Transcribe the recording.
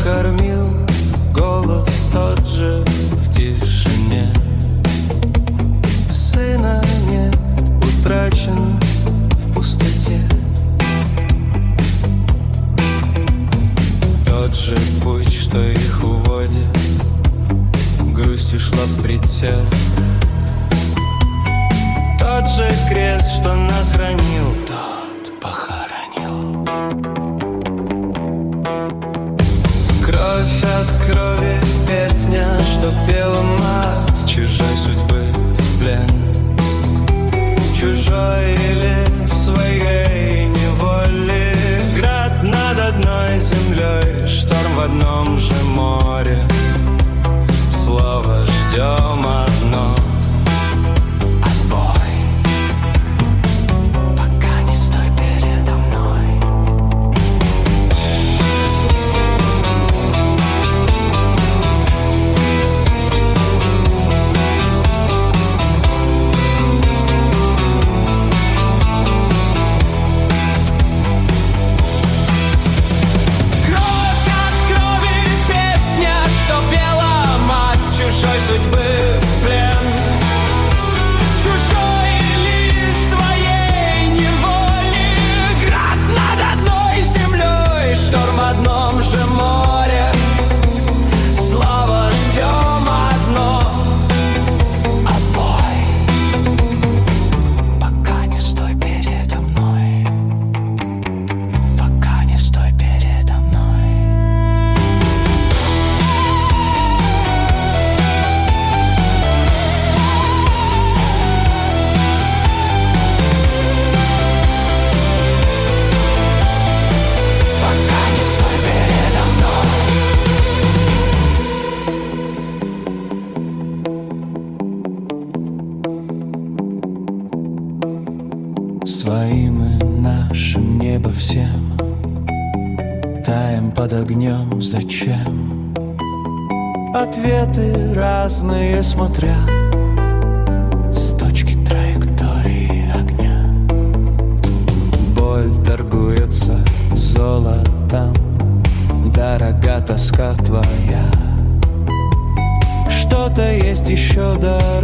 кормил голос тот же в тишине. Сына нет, утрачен в пустоте. Тот же путь, что их уводит, грусть ушла в прицел. Тот же крест, что нас хранил, тот похоронил. Кровь от крови, песня, что пела мать чужой судьбы в плен. Чужой или своей неволи. Град над одной землей, шторм в одном же море. Слово ждем одно. Отбой. Пока не стой передо мной. Кровь от крови, песня, что пела мать чужой судьбы в плен. Чужой или своей неволи. Град над одной землей, шторм в одном же море. Слава ждем одно. Отбой. Пока не стой передо мной. Пока не стой передо мной. Пока не стой передо мной. Своим и нашим небо всем таем под огнем. Зачем? Ответы разные, смотря с точки траектории огня. Боль торгуется золотом, дорога тоска твоя. Что-то есть еще дороже.